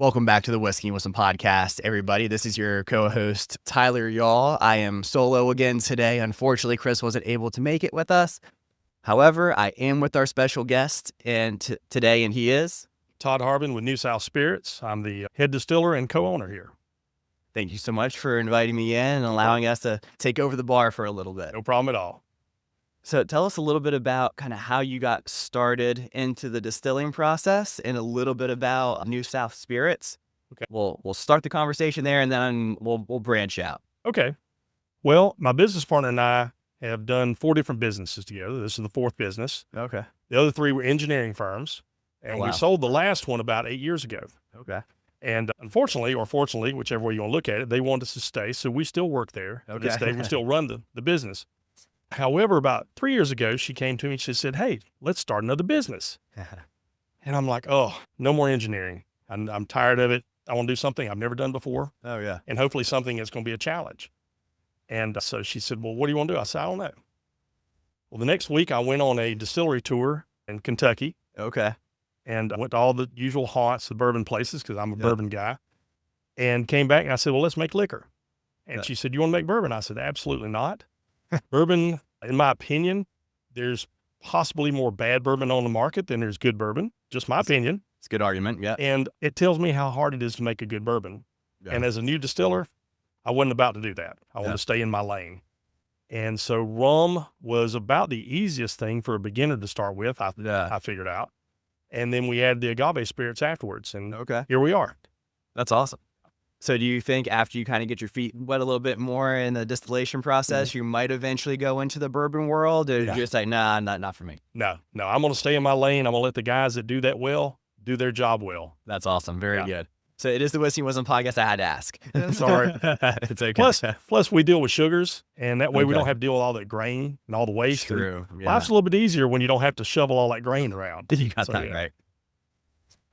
Welcome back to the Whiskey and Wisdom podcast, everybody. This is your co-host, Tyler Y'all. I am solo again today. Unfortunately, Chris wasn't able to make it with us. However, I am with our special guest today, and he is Todd Harbin with New South Spirits. I'm the head distiller and co-owner here. Thank you so much for inviting me in and allowing us to take over the bar for a little bit. No problem at all. So tell us a little bit about kind of how you got started into the distilling process and a little bit about New South Spirits. Okay. We'll start the conversation there and then we'll branch out. Okay. Well, my business partner and I have done 4 different businesses together. This is the 4th business. Okay. The other 3 were engineering firms, and we sold the last one about 8 years ago. Okay. And unfortunately, or fortunately, whichever way you want to look at it, they wanted us to stay, so we still work there. Okay. To this day, we still run the business. However, about 3 years ago, she came to me and she said, "Hey, let's start another business." And I'm like, "Oh, no more engineering. I'm tired of it. I want to do something I've never done before. Oh, yeah. And hopefully something that's going to be a challenge." And so she said, "Well, what do you want to do?" I said, "I don't know." Well, the next week I went on a distillery tour in Kentucky. Okay. And I went to all the usual haunts, the bourbon places, because I'm a bourbon guy, and came back and I said, "Well, let's make liquor." And she said, "You want to make bourbon?" I said, "Absolutely not." Bourbon, in my opinion, there's possibly more bad bourbon on the market than there's good bourbon. Just my opinion. It's a good argument, yeah. And it tells me how hard it is to make a good bourbon. Yeah. And as a new distiller, I wasn't about to do that. I wanted to stay in my lane. And so rum was about the easiest thing for a beginner to start with, I figured out. And then we added the agave spirits afterwards. And here we are. That's awesome. So do you think after you kind of get your feet wet a little bit more in the distillation process, you might eventually go into the bourbon world, or you're just like, nah, not for me? No, I'm going to stay in my lane. I'm going to let the guys that do that well do their job well. That's awesome. Very good. So it is the Whiskey and Wisdom podcast. I had to ask. Sorry. It's okay. Plus we deal with sugars, and that way we don't have to deal with all that grain and all the waste. True. Yeah. Life's a little bit easier when you don't have to shovel all that grain around. You got that right.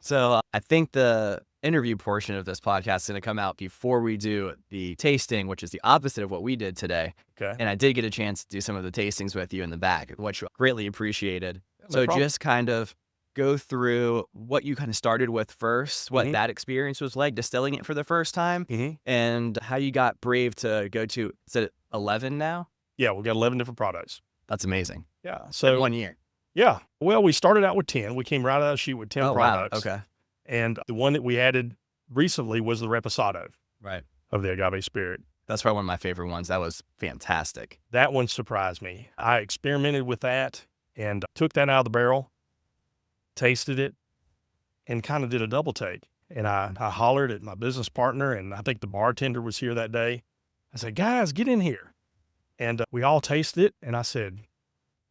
So I think the interview portion of this podcast is going to come out before we do the tasting, which is the opposite of what we did today. Okay. And I did get a chance to do some of the tastings with you in the back, which I greatly appreciated. No problem. Just kind of go through what you kind of started with first, what that experience was like distilling it for the first time, and how you got brave to go to, is it 11 now? Yeah, we've got 11 different products. That's amazing. Yeah. So in 1 year. Yeah. Well, we started out with 10. We came right out of the chute with 10 products. Wow. Okay. And the one that we added recently was the Reposado Right. of the agave spirit. That's probably one of my favorite ones. That was fantastic. That one surprised me. I experimented with that and took that out of the barrel, tasted it, and kind of did a double take. And I hollered at my business partner, and I think the bartender was here that day. I said, "Guys, get in here." And we all tasted it, and I said,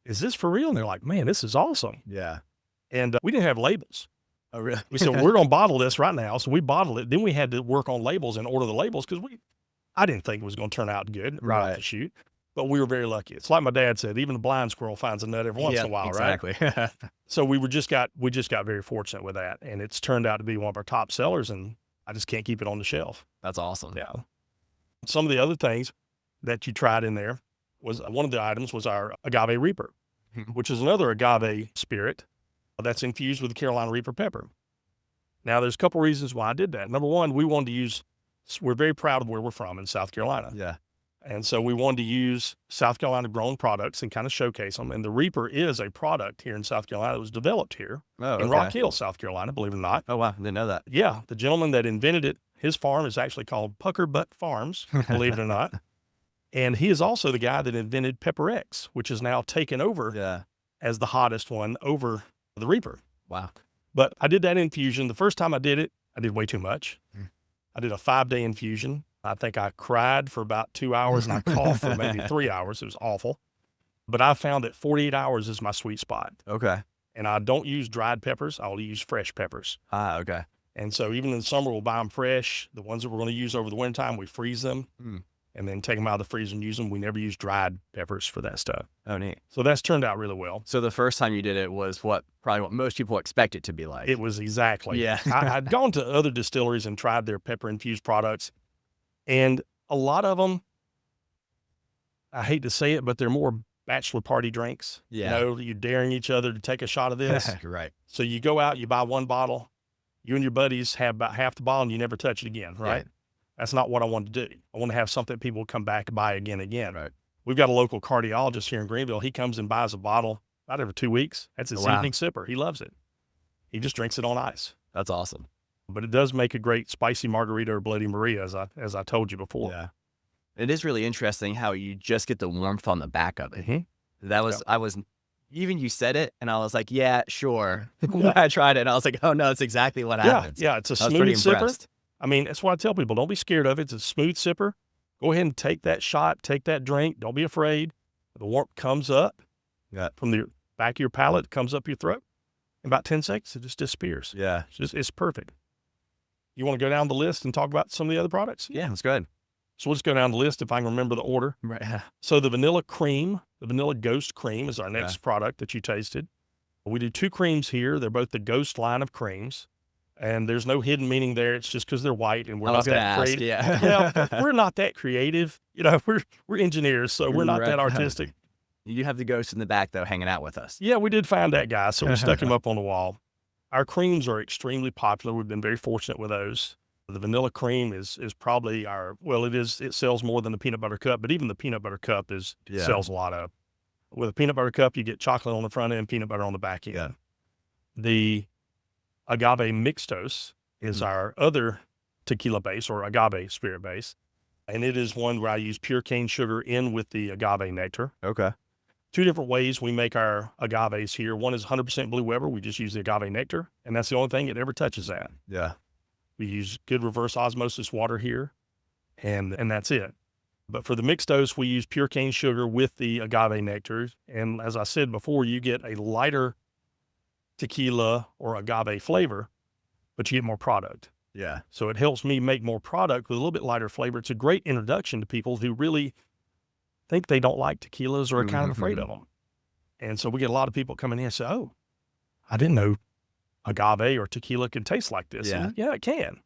"Is this for real?" And they're like, "Man, this is awesome." Yeah. And we didn't have labels. Oh, really? We said, "We're going to bottle this right now." So we bottled it. Then we had to work on labels and order the labels because I didn't think it was going to turn out good right off the shoot. But we were very lucky. It's like my dad said, even a blind squirrel finds a nut every once in a while, exactly. Right? So we just got very fortunate with that. And it's turned out to be one of our top sellers, and I just can't keep it on the shelf. That's awesome. Yeah. Some of the other things that you tried in there was one of the items was our Agave Reaper, which is another agave spirit that's infused with the Carolina Reaper pepper. Now, there's a couple reasons why I did that. Number one, we're very proud of where we're from in South Carolina. Yeah. And so we wanted to use South Carolina grown products and kind of showcase them. And the Reaper is a product here in South Carolina that was developed here in Rock Hill, South Carolina, believe it or not. Oh, wow. Didn't know that. Yeah. The gentleman that invented it, his farm is actually called Pucker Butt Farms, believe it or not. And he is also the guy that invented Pepper X, which is now taken over as the hottest one over the Reaper. Wow. But I did that infusion. The first time I did it, I did way too much. I did a 5-day infusion. I think I cried for about 2 hours and I coughed for maybe 3 hours. It was awful. But I found that 48 hours is my sweet spot. Okay. And I don't use dried peppers. I'll use fresh peppers. Okay. And so even in the summer, we'll buy them fresh. The ones that we're going to use over the wintertime, we freeze them. And then take them out of the freezer and use them. We never use dried peppers for that stuff. Oh, neat. So that's turned out really well. So the first time you did it was probably what most people expect it to be like. It was exactly. Yeah. I'd gone to other distilleries and tried their pepper-infused products. And a lot of them, I hate to say it, but they're more bachelor party drinks. Yeah. You know, you're daring each other to take a shot of this. Right. So you go out, you buy one bottle, You and your buddies have about half the bottle and you never touch it again, right? Yeah. That's not what I want to do. I want to have something people come back and buy again and again. Right. We've got a local cardiologist here in Greenville. He comes and buys a bottle about every 2 weeks. That's his Wow. evening sipper. He loves it. He just drinks it on ice. That's awesome. But it does make a great spicy margarita or Bloody Maria, as I told you before. Yeah. It is really interesting how you just get the warmth on the back of it. Mm-hmm. That was, I was, even you said it, and I was like, yeah, sure. When I tried it, and I was like, oh no, it's exactly what happens. Yeah, it's a I was pretty smooth sipper. impressed. I mean, that's what I tell people. Don't be scared of it. It's a smooth sipper. Go ahead and take that shot, take that drink. Don't be afraid. The warmth comes up from the back of your palate, comes up your throat. In about 10 seconds, it just disappears. Yeah. It's perfect. You want to go down the list and talk about some of the other products? Yeah, that's good. So we'll just go down the list if I can remember the order. Right. So the vanilla cream, the vanilla ghost cream is our next product that you tasted. We do 2 creams here. They're both the ghost line of creams. And there's no hidden meaning there. It's just because they're white and we're not that creative. Yeah. We're not that creative. We're engineers, so we're not that artistic. You have the ghost in the back, though, hanging out with us. Yeah, we did find that guy, so we stuck him up on the wall. Our creams are extremely popular. We've been very fortunate with those. The vanilla cream is probably it sells more than the peanut butter cup, but even the peanut butter cup sells a lot of. With a peanut butter cup, you get chocolate on the front end, peanut butter on the back end. Yeah. The Agave Mixtos is our other tequila base or agave spirit base. And it is one where I use pure cane sugar in with the agave nectar. Okay. 2 different ways we make our agaves here. One is 100% Blue Weber. We just use the agave nectar, and that's the only thing it ever touches that. Yeah. We use good reverse osmosis water here, and that's it. But for the mixed dose, we use pure cane sugar with the agave nectar. And as I said before, you get a lighter tequila or agave flavor, but you get more product. Yeah. So it helps me make more product with a little bit lighter flavor. It's a great introduction to people who really think they don't like tequilas or are kind of afraid of them. And so we get a lot of people coming in and say, oh, I didn't know agave or tequila could taste like this. Yeah. Yeah, it can.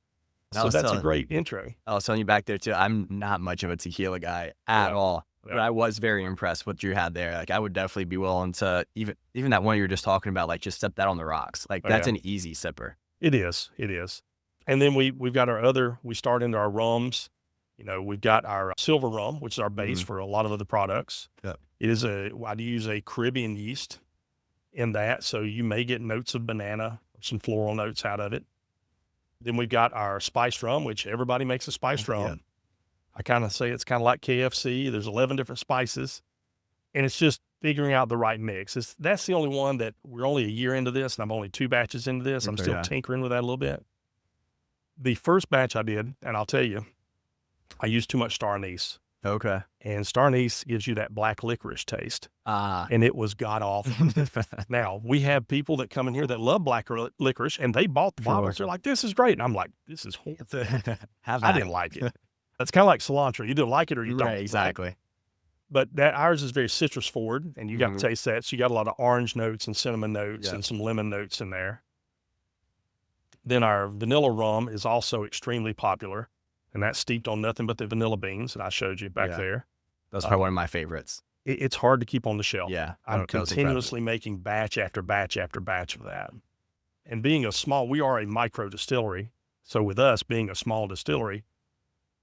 So that's a great intro. I was telling you back there too, I'm not much of a tequila guy at all, but I was very impressed with what you had there. Like I would definitely be willing to, even that one you were just talking about, like just step that on the rocks. Like that's an easy sipper. It is. And then we've got we start into our rums. We've got our silver rum, which is our base for a lot of other products. Yep. I use a Caribbean yeast in that. So you may get notes of banana, some floral notes out of it. Then we've got our spiced rum, which everybody makes a spiced rum. Yeah. I kind of say it's kind of like KFC. There's 11 different spices, and it's just figuring out the right mix. That's the only one that we're only a year into this, and I'm only 2 batches into this. I'm still tinkering with that a little bit. The first batch I did, and I'll tell you, I used too much star anise. Okay. And star anise gives you that black licorice taste. And it was god awful. Now, we have people that come in here that love black licorice, and they bought the bottles. They're like, this is great. And I'm like, this is horrible. I didn't like it. That's kind of like cilantro. You either like it or you don't. Right, exactly. Right? But ours is very citrus forward, and you got to taste that. So you got a lot of orange notes and cinnamon notes and some lemon notes in there. Then our vanilla rum is also extremely popular, and that's steeped on nothing but the vanilla beans that I showed you back there. That's probably one of my favorites. It's hard to keep on the shelf. Yeah. I'm continuously making batch after batch after batch of that. And being we are a micro distillery. So with us being a small distillery,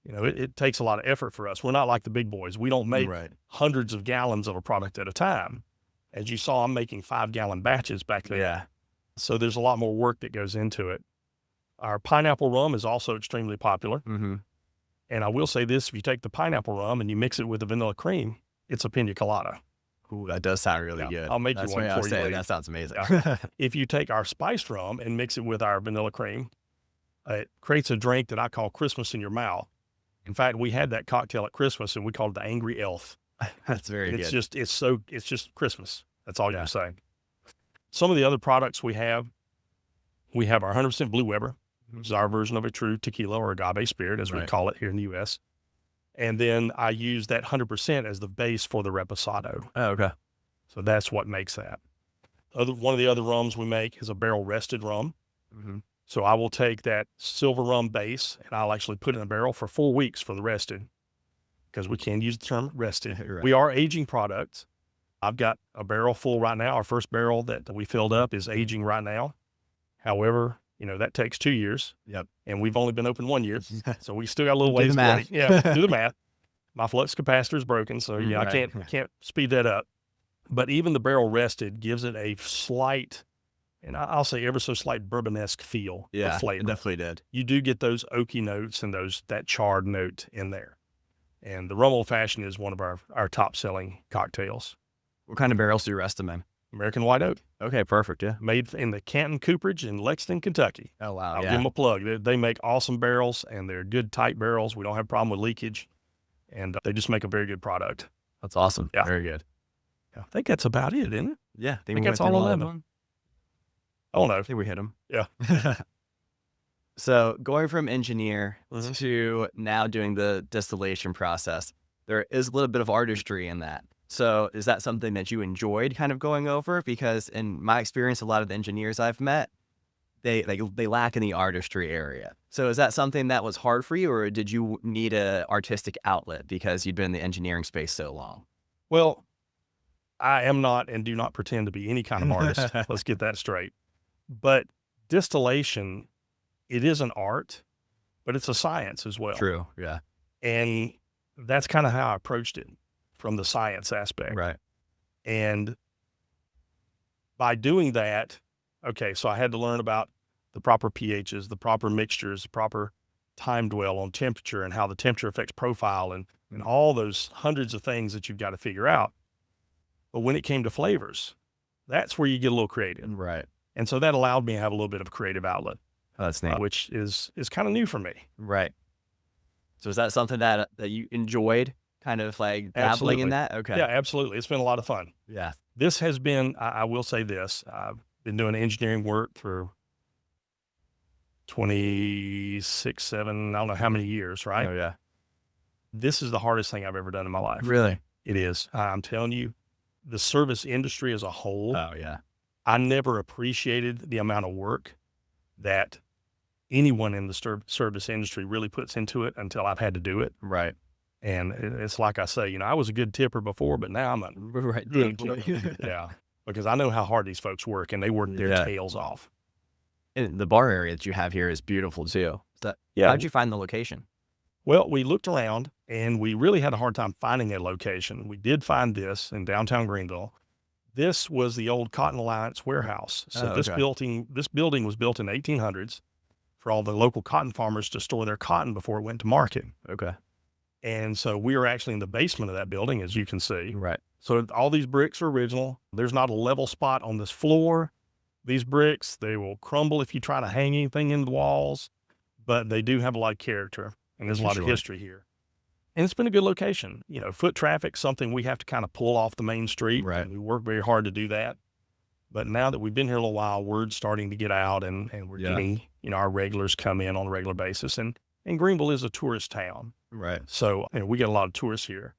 it takes a lot of effort for us. We're not like the big boys. We don't make hundreds of gallons of a product at a time. As you saw, I'm making 5-gallon batches back there. Yeah. So there's a lot more work that goes into it. Our pineapple rum is also extremely popular. Mm-hmm. And I will say this, if you take the pineapple rum and you mix it with the vanilla cream, it's a pina colada. Ooh, that does sound really good. I'll make you one for you. That sounds amazing. If you take our spiced rum and mix it with our vanilla cream, it creates a drink that I call Christmas in your mouth. In fact, we had that cocktail at Christmas and we called it the Angry Elf. That's very good. It's just Christmas. That's all you're saying. Some of the other products we have our 100% Blue Weber, which is our version of a true tequila or agave spirit, as we call it here in the U.S. And then I use that 100% as the base for the Reposado. Oh, okay. So that's what makes that. One of the other rums we make is a barrel rested rum. Mm-hmm. So I will take that silver rum base and I'll actually put it in a barrel for 4 weeks for the rested, because we can use the term rested. We are aging products. I've got a barrel full right now. Our first barrel that we filled up is aging right now. However, that takes 2 years. Yep. And we've only been open 1 year. So we still got a little Do the ways to math. wait. Yeah, do the math. My flux capacitor is broken, so I Right. can't speed that up. But even the barrel rested gives it a slight, and I'll say ever so slight bourbon-esque feel Yeah, of flavor. it definitely did. You do get those oaky notes and that charred note in there. And the rum old fashioned is one of our top selling cocktails. What kind of barrels do you rest them in? American white oak, Okay, perfect. Yeah. made in the Canton Cooperage in Lexington, Kentucky. Oh, wow. I'll yeah. give them a plug. They make awesome barrels, and they're good tight barrels. We don't have a problem with leakage, and they just make a very good product. That's awesome. Yeah. Very good. I think that's about it, isn't it? Yeah. I think that's all 11. I don't know. I think we hit them. Yeah. So going from engineer Mhm. to now doing the distillation process, there is a little bit of artistry in that. So is that something that you enjoyed kind of going over? Because in my experience, a lot of the engineers I've met, they lack in the artistry area. So is that something that was hard for you, or did you need a artistic outlet because you'd been in the engineering space so long? Well, I am not and do not pretend to be any kind of artist. Let's get that straight. But distillation, it is an art, but it's a science as well. True. Yeah. And that's kind of how I approached it from the science aspect. Right. And by doing that, okay, so I had to learn about the proper pHs, the proper mixtures, the proper time dwell on temperature and how the temperature affects profile and all those hundreds of things that you've got to figure out. But when it came to flavors, that's where you get a little creative. Right. And so that allowed me to have a little bit of a creative outlet, Oh, that's neat. which is kind of new for me. Right. So is that something that you enjoyed, kind of like dabbling Absolutely. in that? Okay. Yeah, absolutely. It's been a lot of fun. Yeah. This has been, I will say this, I've been doing engineering work for 26, 7, I don't know how many years, right? Oh, yeah. This is the hardest thing I've ever done in my life. Really? It is. I'm telling you, the service industry as a whole, Oh, yeah. I never appreciated the amount of work that anyone in the service industry really puts into it until I've had to do it. Right. And it's like I say, I was a good tipper before, but now I'm a Right. good tipper. Yeah. Because I know how hard these folks work, and they work their Yeah. tails off. And the bar area that you have here is beautiful too. Yeah. How'd you find the location? Well, we looked around, and we really had a hard time finding a location. We did find this in downtown Greenville. This was the old Cotton Alliance warehouse. So Oh, this okay. building was built in the 1800s for all the local cotton farmers to store their cotton before it went to market. Okay. And so we are actually in the basement of that building, as you can see. Right. So all these bricks are original. There's not a level spot on this floor. These bricks, they will crumble if you try to hang anything in the walls, but they do have a lot of character, and there's a lot of Sure. history here. And it's been a good location. Foot traffic, something we have to kind of pull off the main street. Right. And we work very hard to do that. But now that we've been here a little while, word's starting to get out, and we're Yeah. getting, our regulars come in on a regular basis. And Greenville is a tourist town. Right. So we get a lot of tourists here.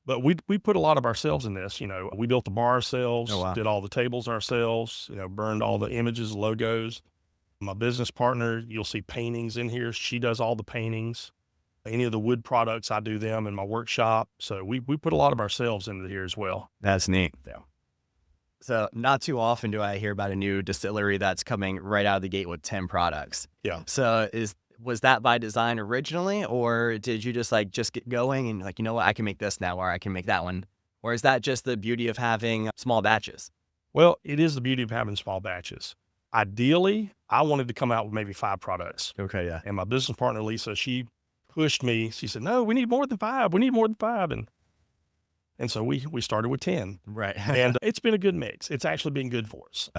But we put a lot of ourselves in this. We built the bar ourselves, Oh, wow. did all the tables ourselves, burned all the images, logos. My business partner, you'll see paintings in here. She does all the paintings. Any of the wood products, I do them in my workshop. So we put a lot of ourselves into here as well. That's neat. Yeah. So not too often do I hear about a new distillery that's coming right out of the gate with 10 products. Yeah. So was that by design originally, or did you just get going and you know what, I can make this now, or I can make that one? Or is that just the beauty of having small batches? Well, it is the beauty of having small batches. Ideally, I wanted to come out with maybe 5 products. Okay. Yeah. And my business partner, Lisa, she pushed me. She said, no, we need more than 5. We need more than 5. And so we started with 10. Right. And it's been a good mix. It's actually been good for us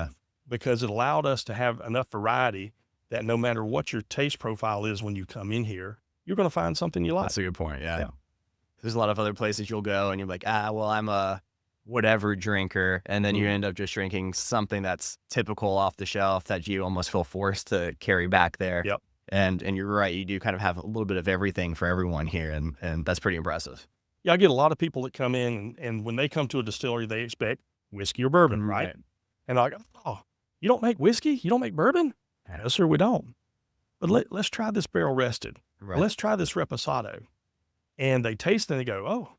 because it allowed us to have enough variety that no matter what your taste profile is when you come in here, you're going to find something you like. That's a good point. Yeah. Yeah. There's a lot of other places you'll go and you're like, well, I'm a whatever drinker. And then you end up just drinking something that's typical off the shelf that you almost feel forced to carry back there. Yep. And you're right. You do kind of have a little bit of everything for everyone here. And that's pretty impressive. Yeah, I get a lot of people that come in and when they come to a distillery, they expect whiskey or bourbon, right? And they're like, oh, you don't make whiskey? You don't make bourbon? No, sir, we don't. But let's try this barrel rested. Right. Let's try this reposado. And they taste it and they go, oh,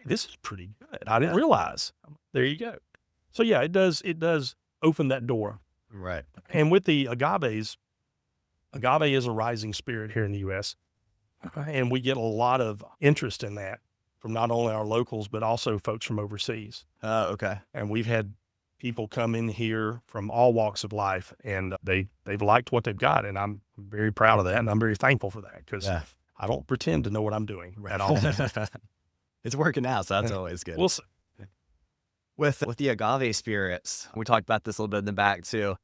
this is pretty good. I didn't realize. There you go. So yeah, it does open that door. Right. And with the agaves, Agave is a rising spirit here in the U.S., and we get a lot of interest in that from not only our locals, but also folks from overseas. Oh, okay. And we've had people come in here from all walks of life, and they've liked what they've got, and I'm very proud of that, and I'm very thankful for that, because I don't pretend to know what I'm doing at all. It's working out, so that's always good. We'll see. With the agave spirits, we talked about this a little bit in the back too.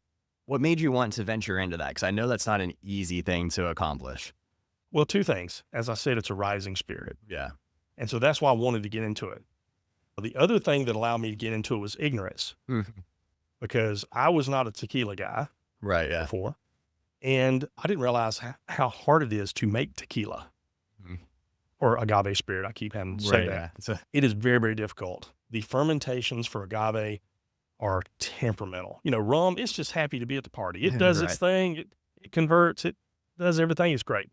What made you want to venture into that? Because I know that's not an easy thing to accomplish. Well, two things. As I said, it's a rising spirit. Yeah. And so that's why I wanted to get into it. The other thing that allowed me to get into it was ignorance, because I was not a tequila guy before, and I didn't realize how hard it is to make tequila or agave spirit. I keep having to say that. Yeah. It is very, very difficult. The fermentations for agave are temperamental. You know, rum, it's just happy to be at the party. It does its thing. It converts. It does everything. It's great.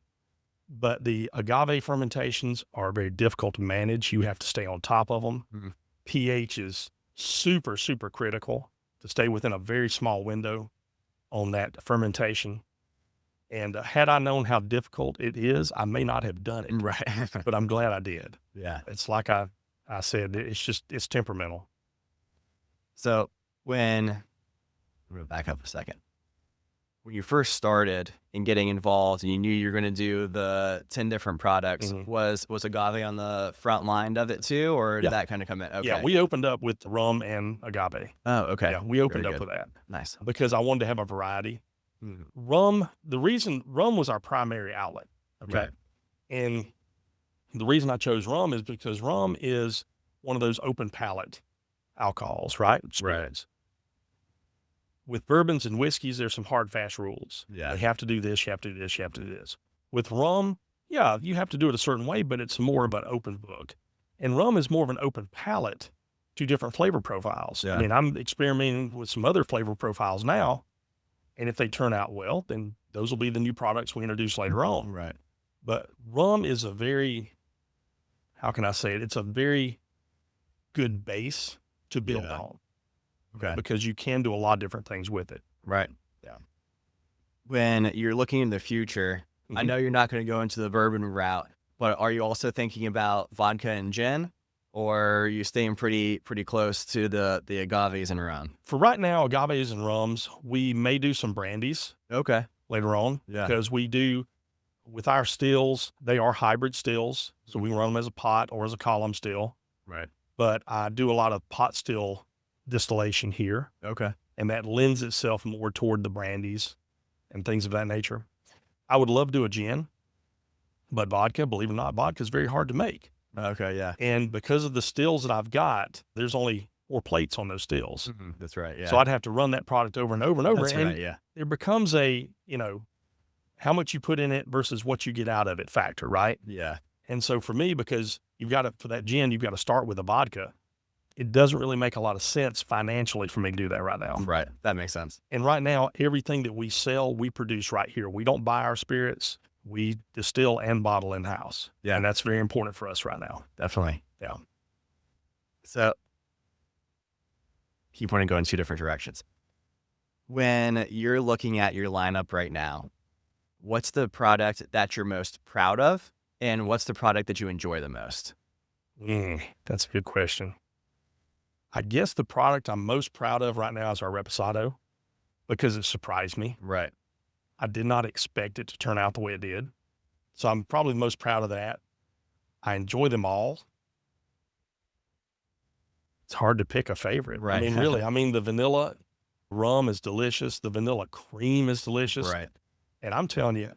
But the agave fermentations are very difficult to manage. You have to stay on top of them. pH is super, super critical to stay within a very small window on that fermentation. And had I known how difficult it is, I may not have done it. But I'm glad I did. Yeah. It's like I said, it's temperamental. So I'm going to back up a second. When you first started in getting involved and you knew you were going to do the 10 different products, was agave on the front line of it too, or did that kind of come in? Okay. Yeah, we opened up with rum and agave. Oh, okay. Yeah, we opened up with that. Nice. Because I wanted to have a variety. Rum, the reason rum was our primary outlet. Okay. Right. And the reason I chose rum is because rum is one of those open palate alcohols, right? Spirits. With bourbons and whiskeys, there's some hard, fast rules. Yeah. You have to do this, you have to do this, you have to do this. With rum, yeah, you have to do it a certain way, but it's more of an open book. And rum is more of an open palate to different flavor profiles. Yeah. I mean, I'm experimenting with some other flavor profiles now, and if they turn out well, then those will be the new products we introduce later on. Right. But rum is a very, how can I say it? It's a very good base to build on. Okay. Because you can do a lot of different things with it. Right. Yeah. When you're looking in the future, I know you're not going to go into the bourbon route, but are you also thinking about vodka and gin, or are you staying pretty close to the agaves and rum? For right now, agaves and rums, we may do some brandies. Okay. Later on. Yeah. Because we do, with our stills, they are hybrid stills. So we can run them as a pot or as a column still. Right. But I do a lot of pot still distillation here. Okay. And that lends itself more toward the brandies and things of that nature. I would love to do a gin, but vodka, believe it or not, vodka is very hard to make. Okay, yeah. And because of the stills that I've got, there's only 4 plates on those stills. That's right, yeah. So I'd have to run that product over and over and over. That's and right, yeah. There becomes a, how much you put in it versus what you get out of it factor, right? Yeah. And so for me, because for that gin, you've got to start with a vodka. It doesn't really make a lot of sense financially for me to do that right now. Right. That makes sense. And right now, everything that we sell, we produce right here. We don't buy our spirits. We distill and bottle in-house. Yeah. And that's very important for us right now. Definitely. Yeah. So keep wanting to go in 2 different directions. When you're looking at your lineup right now, what's the product that you're most proud of? And what's the product that you enjoy the most? That's a good question. I guess the product I'm most proud of right now is our Reposado, because it surprised me. Right. I did not expect it to turn out the way it did. So I'm probably most proud of that. I enjoy them all. It's hard to pick a favorite. Right. I mean, really, the vanilla rum is delicious. The vanilla cream is delicious. Right. And I'm telling you,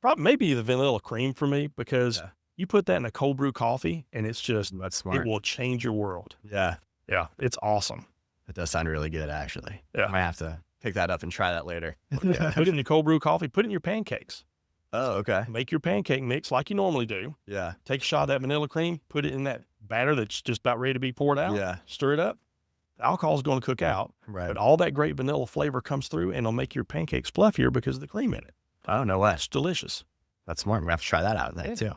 probably maybe the vanilla cream for me, because you put that in a cold brew coffee and it's just, that's smart. It will change your world. Yeah. Yeah. It's awesome. It does sound really good, actually. Yeah. I might have to pick that up and try that later. Yeah. Put it in your cold brew coffee, put it in your pancakes. Oh, okay. Make your pancake mix like you normally do. Yeah. Take a shot of that vanilla cream, put it in that batter that's just about ready to be poured out. Yeah. Stir it up. The alcohol is going to cook out. Right. But all that great vanilla flavor comes through and it'll make your pancakes fluffier because of the cream in it. Oh, no way. It's delicious. That's smart. We have to try that out too.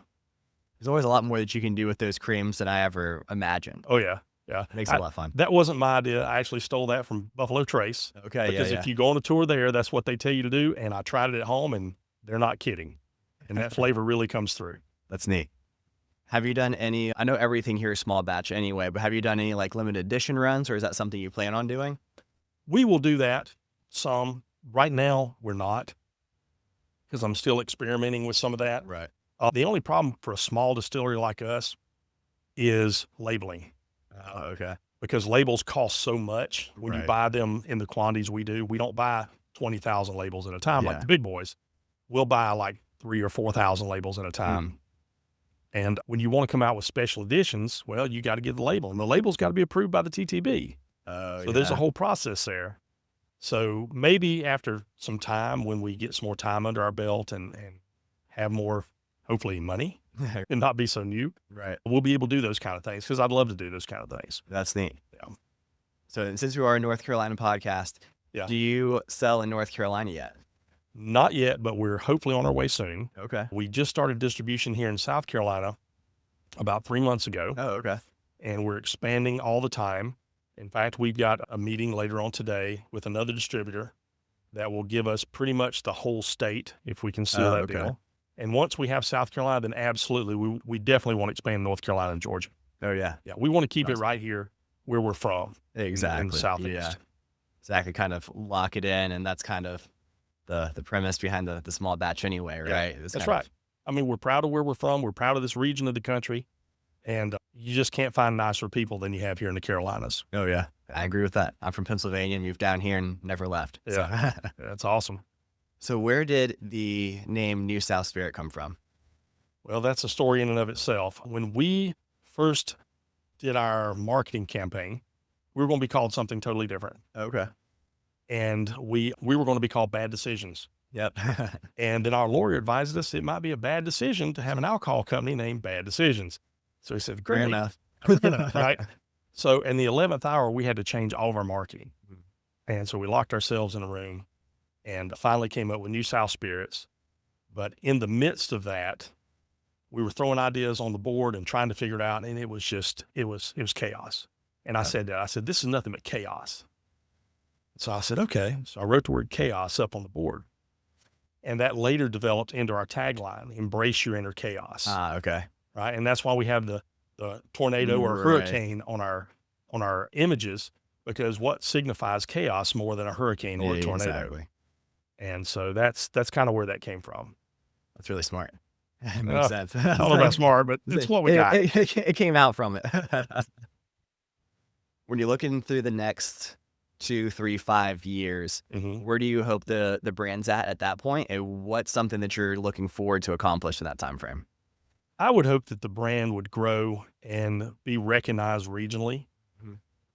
There's always a lot more that you can do with those creams than I ever imagined. Oh, yeah. Yeah. Makes it a lot of fun. That wasn't my idea. I actually stole that from Buffalo Trace. Okay, Because yeah. if you go on a tour there, that's what they tell you to do. And I tried it at home, and they're not kidding. And that flavor really comes through. That's neat. Have you done any, I know everything here is small batch anyway, but have you done any like limited edition runs, or is that something you plan on doing? We will do that some. Right now, we're not, because I'm still experimenting with some of that. Right. The only problem for a small distillery like us is labeling. Okay. Because labels cost so much when you Right. buy them in the quantities we do. We don't buy 20,000 labels at a time like Yeah. the big boys. We'll buy like 3,000 or 4,000 labels at a time. And when you want to come out with special editions, well, you got to get the label, and the label's got to be approved by the TTB. So there's a whole process there. So maybe after some time, when we get some more time under our belt and have more, hopefully, money and not be so new, Right. we'll be able to do those kind of things, because I'd love to do those kind of things. That's neat. Yeah. So since you are a North Carolina podcast, Yeah. do you sell in North Carolina yet? Not yet, but we're hopefully on our way soon. Okay. We just started distribution here in South Carolina about 3 months ago, Oh, okay. and we're expanding all the time. In fact, we've got a meeting later on today with another distributor that will give us pretty much the whole state if we can seal that okay. deal. And once we have South Carolina, then absolutely, we definitely want to expand North Carolina and Georgia. Oh, yeah. Yeah, we want to keep it Awesome. right here where we're from. Exactly. In the Southeast. Yeah. Exactly. Kind of lock it in, and that's kind of the premise behind the small batch anyway, right? Yeah, It's that's kind right. I mean, we're proud of where we're from. We're proud of this region of the country. And you just can't find nicer people than you have here in the Carolinas. Oh, yeah. I agree with that. I'm from Pennsylvania, and moved down here and never left. Yeah. That's awesome. So where did the name New South Spirit come from? Well, that's a story in and of itself. When we first did our marketing campaign, we were going to be called something totally different. Okay. And we were going to be called Bad Decisions. Yep. And then our lawyer advised us it might be a bad decision to have an alcohol company named Bad Decisions. So he said, Fair great. enough. Right. So in the 11th hour, we had to change all of our marketing. And so we locked ourselves in a room and finally came up with New South Spirits. But in the midst of that, we were throwing ideas on the board and trying to figure it out. And it was just, it was chaos. And I said, this is nothing but chaos. So I said, okay. So I wrote the word chaos up on the board. And that later developed into our tagline, embrace your inner chaos. Okay. Right. And that's why we have the tornado or Right. hurricane on our images, because what signifies chaos more than a hurricane or a tornado? Exactly. And so that's kind of where that came from. That's really smart. It makes sense. I don't know about smart, but it's what we got. It came out from it. When you're looking through the next 2, 3, 5 years, Mhm. where do you hope the brand's at that point? And what's something that you're looking forward to accomplish in that time frame? I would hope that the brand would grow and be recognized regionally,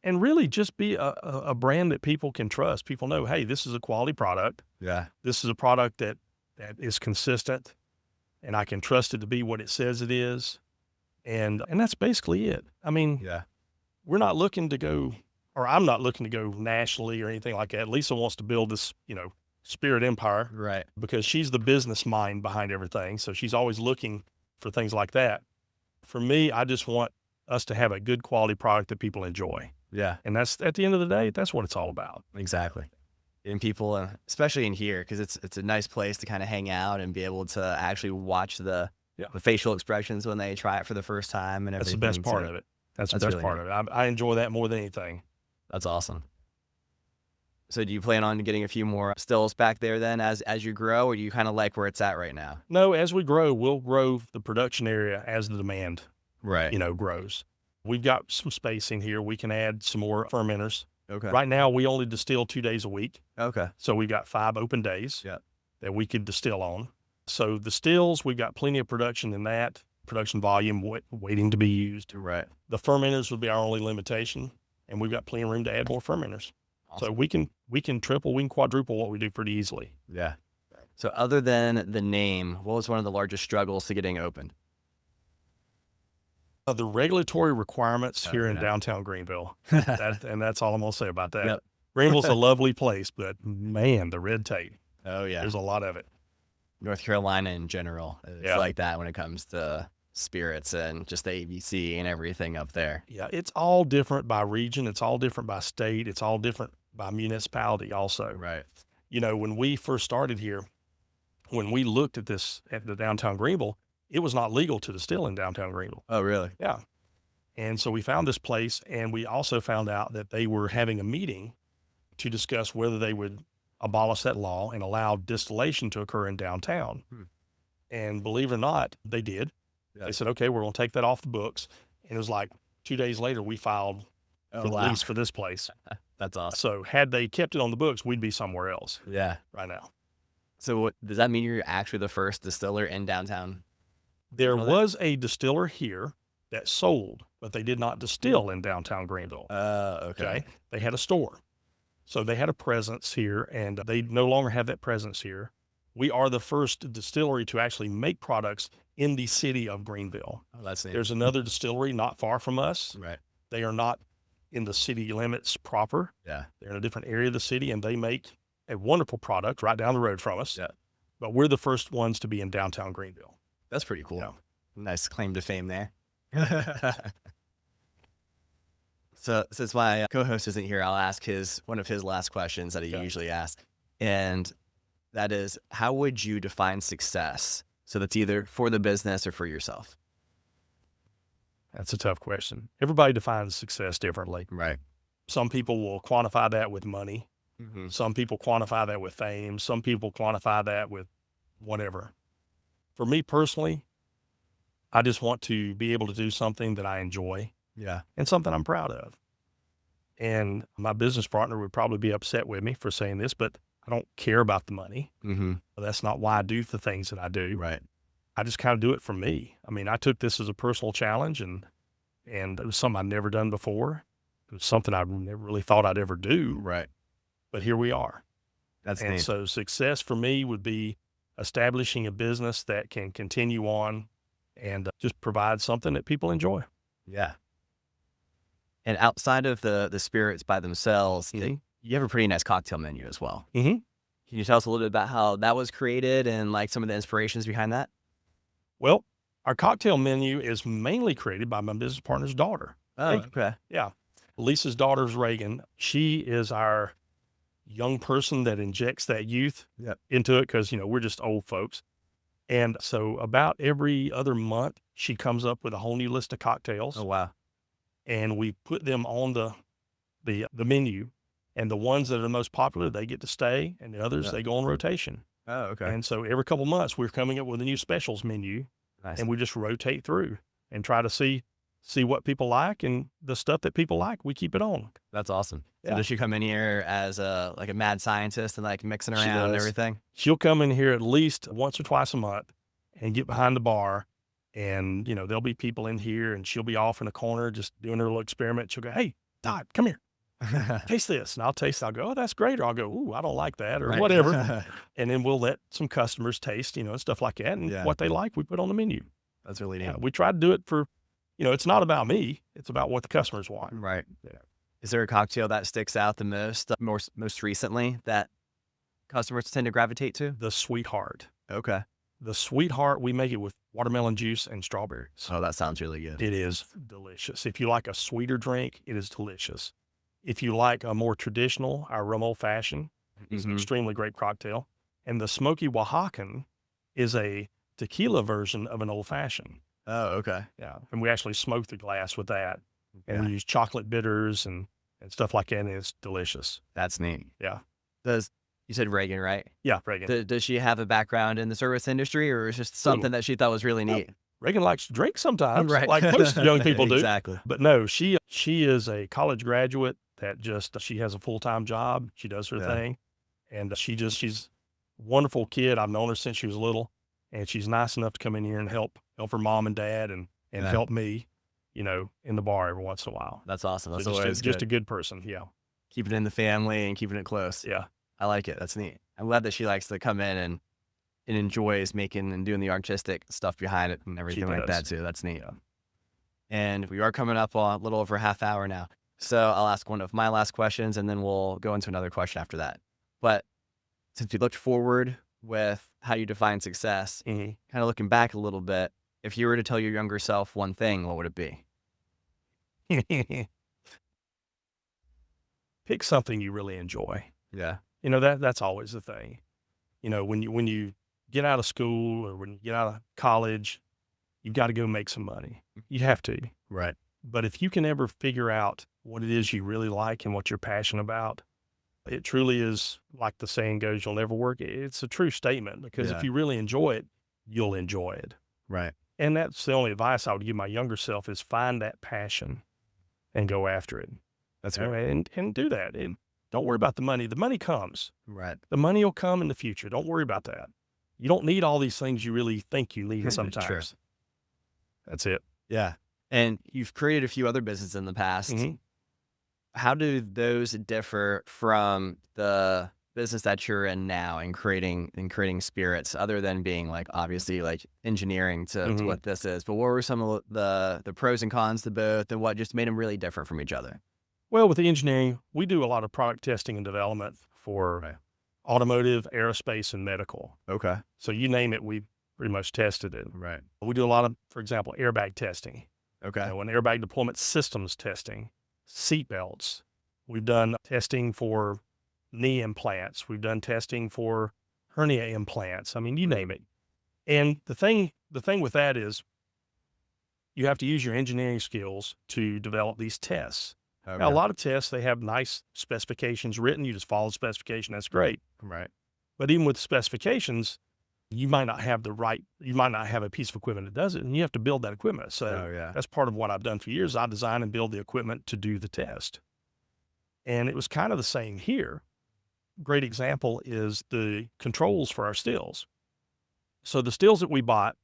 and really just be a brand that people can trust. People know, hey, this is a quality product. Yeah. This is a product that is consistent, and I can trust it to be what it says it is. And that's basically it. I mean, Yeah. we're not looking to go, or I'm not looking to go nationally or anything like that. Lisa wants to build this, spirit empire, Right. because she's the business mind behind everything. So she's always looking for things like that. For me, I just want us to have a good quality product that people enjoy. Yeah. And that's, at the end of the day, that's what it's all about. Exactly. And people, especially in here, because it's a nice place to kind of hang out and be able to actually watch the facial expressions when they try it for the first time and everything. That's the best part of it. That's the best really part of it. I enjoy that more than anything. That's awesome. So do you plan on getting a few more stills back there then as you grow, or do you kind of like where it's at right now? No, as we grow, we'll grow the production area as the demand, Right. grows. We've got some space in here. We can add some more fermenters. Okay. Right now, we only distill 2 days a week. Okay. So we've got 5 open days Yep. that we could distill on. So the stills, we've got plenty of production in that, production volume waiting to be used. Right. The fermenters would be our only limitation, and we've got plenty of room to add more fermenters. Awesome. So we can triple, we can quadruple what we do pretty easily. Yeah. So other than the name, what was one of the largest struggles to getting opened? The regulatory requirements here in yeah. downtown Greenville, and that's all I'm going to say about that. Yep. Greenville's a lovely place, but man, the red tape, Oh, yeah. there's a lot of it. North Carolina in general. It's Yeah. like that when it comes to spirits and just the ABC and everything up there. Yeah, it's all different by region. It's all different by state. It's all different by municipality also. Right. When we first started here, when we looked at this at the downtown Greenville, it was not legal to distill in downtown Greenville. Oh, really? Yeah. And so we found this place, and we also found out that they were having a meeting to discuss whether they would abolish that law and allow distillation to occur in downtown. And believe it or not, they did. Yeah. They said, okay, we're going to take that off the books. And it was like 2 days later, we filed for the lease for this place. That's awesome. So had they kept it on the books, we'd be somewhere else Yeah. right now. So what, does that mean you're actually the first distiller in downtown? There Really? was a distiller here that sold, but they did not distill in downtown Greenville. Okay. They had a store. So they had a presence here, and they no longer have that presence here. We are the first distillery to actually make products in the city of Greenville. Oh, that's neat. There's another distillery not far from us. Right. They are not in the city limits proper. Yeah. They're in a different area of the city, and they make a wonderful product right down the road from us. Yeah. But we're the first ones to be in downtown Greenville. That's pretty cool. Yeah. Nice claim to fame there. So since my co-host isn't here, I'll ask one of his last questions that he Okay. usually asks. And that is, how would you define success? So that's either for the business or for yourself. That's a tough question. Everybody defines success differently. Right. Some people will quantify that with money. Mm-hmm. Some people quantify that with fame. Some people quantify that with whatever. For me personally, I just want to be able to do something that I enjoy Yeah. and something I'm proud of. And my business partner would probably be upset with me for saying this, but I don't care about the money. Mm-hmm. That's not why I do the things that I do. Right. I just kind of do it for me. I mean, I took this as a personal challenge, and it was something I'd never done before. It was something I never really thought I'd ever do, Right. but here we are. That's And neat. so success for me would be establishing a business that can continue on and just provide something that people enjoy. Yeah. And outside of the spirits by themselves, Mhm. you have a pretty nice cocktail menu as well. Mm-hmm. Can you tell us a little bit about how that was created and like some of the inspirations behind that? Well, our cocktail menu is mainly created by my business partner's daughter. Oh, okay. Yeah. Lisa's daughter's Reagan. She is our young person that injects that youth Yep. into it because, we're just old folks. And so about every other month, she comes up with a whole new list of cocktails, Oh, wow. and we put them on the menu. And the ones that are the most popular, they get to stay, and the others, Yeah. they go on rotation. Oh, okay. And so every couple months, we're coming up with a new specials menu, Nice. and we just rotate through and try to see what people like, and the stuff that people like, we keep it on. That's awesome. So Yeah. does she come in here as a mad scientist and like mixing She around and does. everything? She'll come in here at least once or twice a month and get behind the bar, and there'll be people in here, and she'll be off in a corner just doing her little experiment. She'll go, "Hey, Todd, come here, taste this," and I'll taste. I'll go, "Oh, that's great," or I'll go, "Ooh, I don't like that," or Right. whatever. And then we'll let some customers taste, and stuff like that, and Yeah. what they like, we put on the menu. That's really neat. Yeah, we try to do it for, it's not about me. It's about what the customers want. Right. Yeah. Is there a cocktail that sticks out the most recently that customers tend to gravitate to? The Sweetheart. Okay. The Sweetheart, we make it with watermelon juice and strawberries. Oh, that sounds really good. It is delicious. If you like a sweeter drink, it is delicious. If you like a more traditional, our rum old fashioned is an Mhm. extremely great cocktail. And the Smoky Oaxacan is a tequila version of an old fashioned. Oh, okay. Yeah. And we actually smoke the glass with that. And Yeah. we use chocolate bitters and stuff like that. And it's delicious. That's neat. Yeah. You said Reagan, right? Yeah, Reagan. Does she have a background in the service industry, or is it just something that she thought was really neat? Reagan likes to drink sometimes, Right. like most young people do. Exactly. But no, she is a college graduate that she has a full-time job. She does her Yeah. thing. And she's a wonderful kid. I've known her since she was little, and she's nice enough to come in here and help her mom and dad and Yeah. help me, in the bar every once in a while. That's awesome. So That's just, always just good. a good person. Yeah. Keeping it in the family and keeping it close. Yeah. I like it. That's neat. I'm glad that she likes to come in and enjoys making and doing the artistic stuff behind it and everything like that does. too. That's neat. Yeah. And we are coming up on a little over a half hour now. So I'll ask one of my last questions and then we'll go into another question after that. But since we looked forward with how you define success, Mhm. kind of looking back a little bit, If you were to tell your younger self one thing, what would it be? Pick something you really enjoy. Yeah. That's always the thing. When you get out of school or when you get out of college, you've got to go make some money. You have to. Right. But if you can ever figure out what it is you really like and what you're passionate about, it truly is, like the saying goes, you'll never work. It's a true statement, because if you really enjoy it, you'll enjoy it. Right. And that's the only advice I would give my younger self, is find that passion and go after it. That's right. And do that. And don't worry about the money. The money comes. Right. The money will come in the future. Don't worry about that. You don't need all these things you really think you need sometimes. Sure. That's it. Yeah. And you've created a few other businesses in the past. Mm-hmm. How do those differ from the business that you're in now in creating spirits, other than being like obviously like engineering to what this is? But what were some of the pros and cons to both, and what just made them really different from each other? Well, with the engineering, we do a lot of product testing and development for automotive, aerospace, and medical. Okay. So you name it, we pretty much tested it. Right. We do a lot of, for example, airbag testing. Okay. And airbag deployment systems testing, seat belts. We've done testing for knee implants. We've done testing for hernia implants. I mean, you name it. And the thing with that is you have to use your engineering skills to develop these tests. Okay. Now, a lot of tests, they have nice specifications written. You just follow the specification. That's great. Right. But even with specifications, you might not have a piece of equipment that does it, and you have to build that equipment. So that's part of what I've done for years. I design and build the equipment to do the test. And it was kind of the same here. Great example is the controls for our stills. So the stills that we bought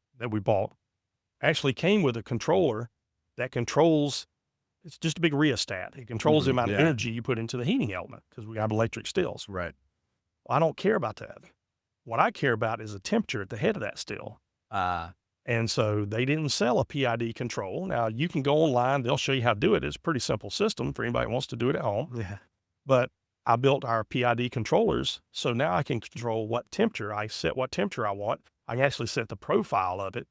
actually came with a controller that controls, it's just a big rheostat. It controls the amount of energy you put into the heating element, because we have electric stills. Right. Well, I don't care about that. What I care about is the temperature at the head of that still. And so they didn't sell a PID control. Now, you can go online. They'll show you how to do it. It's a pretty simple system for anybody who wants to do it at home. Yeah. But I built our PID controllers, so now I can control what temperature. I set what temperature I want. I can actually set the profile of it.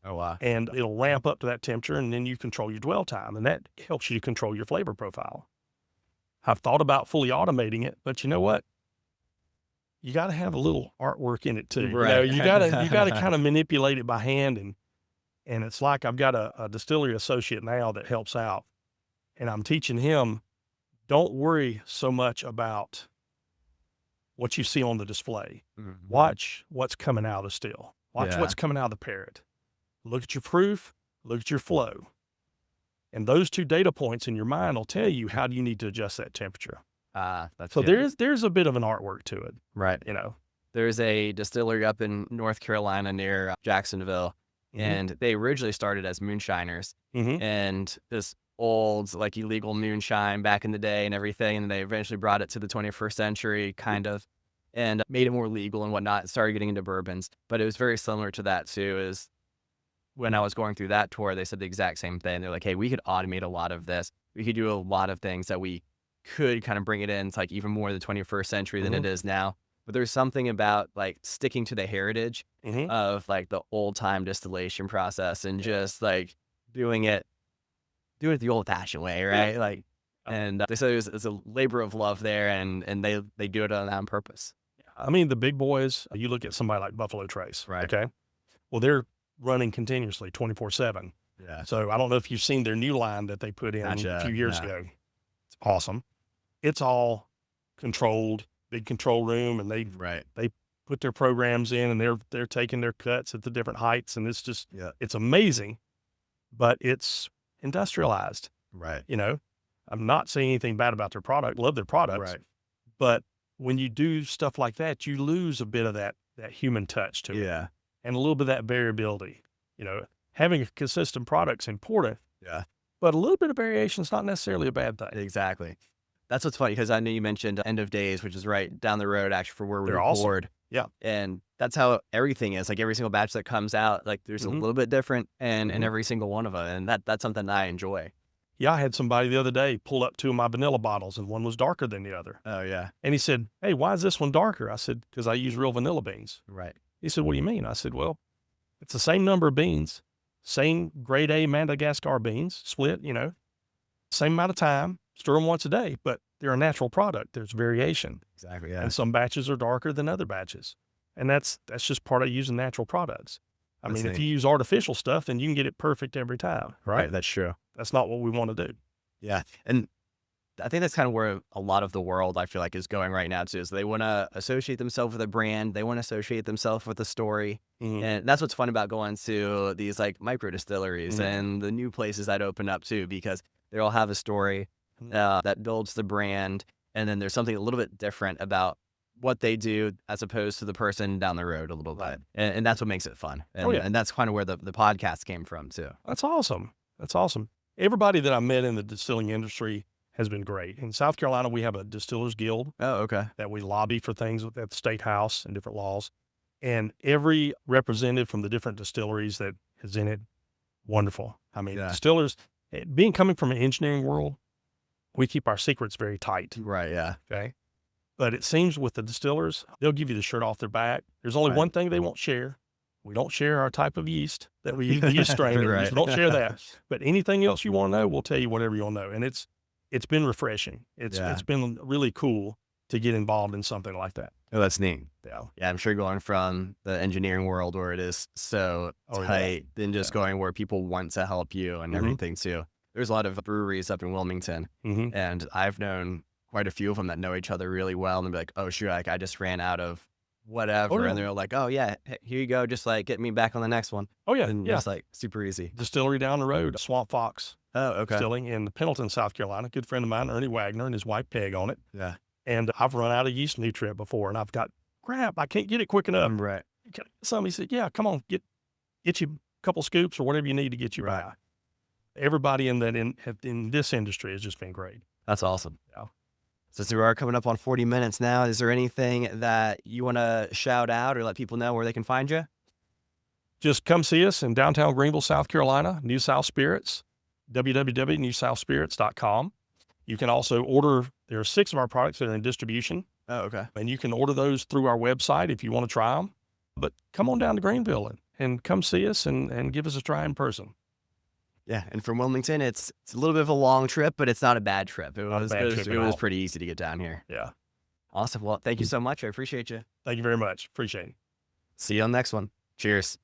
Oh, wow. And it'll ramp up to that temperature, and then you control your dwell time, and that helps you control your flavor profile. I've thought about fully automating it, but you know what? You got to have a little artwork in it too. Right. You got to kind of manipulate it by hand, and it's like I've got a distillery associate now that helps out, and I'm teaching him, don't worry so much about what you see on the display. Mm-hmm. Watch what's coming out of the still. Watch what's coming out of the parrot. Look at your proof, look at your flow. And those two data points in your mind will tell you how do you need to adjust that temperature. That's So good. there's a bit of an artwork to it. Right. There's a distillery up in North Carolina near Jacksonville, and they originally started as moonshiners, and this old, like, illegal moonshine back in the day and everything, and they eventually brought it to the 21st century, kind of, and made it more legal and whatnot, started getting into bourbons. But it was very similar to that too, is when I was going through that tour, they said the exact same thing. They're like, hey, we could automate a lot of this. We could do a lot of things that we could kind of bring it in. It's like even more the 21st century than it is now. But there's something about like sticking to the heritage of like the old time distillation process and just like doing it the old fashioned way, right? Like, and they said it's a labor of love there, and they do it on purpose. I mean, the big boys, you look at somebody like Buffalo Trace, Right. okay? Well, they're running continuously 24/7. Yeah. So I don't know if you've seen their new line that they put in a few years ago. It's awesome. It's all controlled, big control room, and they put their programs in, and they're taking their cuts at the different heights, and it's just it's amazing, but it's industrialized. Right. I'm not saying anything bad about their product, love their products, but when you do stuff like that, you lose a bit of that human touch to it, and a little bit of that variability. Having a consistent product's important, but a little bit of variation is not necessarily a bad thing. Exactly. That's what's funny, because I know you mentioned End of Days, which is right down the road actually for where we They're record. awesome. Yeah. And that's how everything is. Like every single batch that comes out, like there's a little bit different in every single one of them. And that's something that I enjoy. Yeah, I had somebody the other day pull up two of my vanilla bottles, and one was darker than the other. Oh, yeah. And he said, hey, why is this one darker? I said, because I use real vanilla beans. Right. He said, what do you mean? I said, well, it's the same number of beans, same grade A Madagascar beans, split, same amount of time, stir them once a day, but they're a natural product. There's variation. Exactly. Yeah. And some batches are darker than other batches. And that's just part of using natural products. I That's mean, if neat. you use artificial stuff, then you can get it perfect every time, right? That's true. That's not what we want to do. Yeah. And I think that's kind of where a lot of the world, I feel like, is going right now too. Is they want to associate themselves with a brand. They want to associate themselves with a story. Mhm. And that's what's fun about going to these like micro distilleries Mhm. and the new places that open up too, because they all have a story that builds the brand. And then there's something a little bit different about what they do as opposed to the person down the road a little Right. bit. And that's what makes it fun. And, Oh, yeah. and that's kind of where the podcast came from too. That's awesome. That's awesome. Everybody that I met in the distilling industry has been great. In South Carolina, we have a distillers guild Oh, okay. that we lobby for things at the state house and different laws. And every representative from the different distilleries that is in it, wonderful. I mean, Yeah. distillers, coming from an engineering world, we keep our secrets very tight. Right. Yeah. Okay. But it seems with the distillers, they'll give you the shirt off their back. There's only Right. one thing they won't share. We don't share our type of yeast that we use strain. Right. We don't share that. But anything else you want to know, we'll tell you whatever you want to know. And it's been refreshing. It's been really cool to get involved in something like that. Oh, that's neat. Yeah. Yeah, I'm sure going from the engineering world where it is so Oh, yeah. tight, then just going where people want to help you and Mhm. everything too. There's a lot of breweries up in Wilmington, Mm-hmm. and I've known quite a few of them that know each other really well, and they'll be like, "Oh, shoot, like I just ran out of whatever," yeah. and they're like, "Oh yeah, here you go, just like get me back on the next one," Oh, yeah. and Yeah. just like super easy. Distillery down the road, Swamp Fox Oh, okay. Distilling in Pendleton, South Carolina. Good friend of mine, Ernie Wagner, and his wife Peg on it. Yeah. And I've run out of yeast nutrient before, and I've got crap. I can't get it quick enough. Right. Can I get some? He said, "Yeah, come on, get you a couple scoops or whatever you need to get you Right. by." Everybody in this industry has just been great. That's awesome. Yeah. So we are coming up on 40 minutes now. Is there anything that you want to shout out or let people know where they can find you? Just come see us in downtown Greenville, South Carolina, New South Spirits, www.newsouthspirits.com. You can also order, there are 6 of our products that are in distribution, Oh, okay. and you can order those through our website if you want to try them. But come on down to Greenville and come see us and give us a try in person. Yeah, and from Wilmington, it's a little bit of a long trip, but it's not a bad trip. It Not a was bad it was, trip at it was all. pretty easy to get down here. Yeah. Awesome. Well, thank you so much. I appreciate you. Thank you very much. Appreciate it. See you on the next one. Cheers.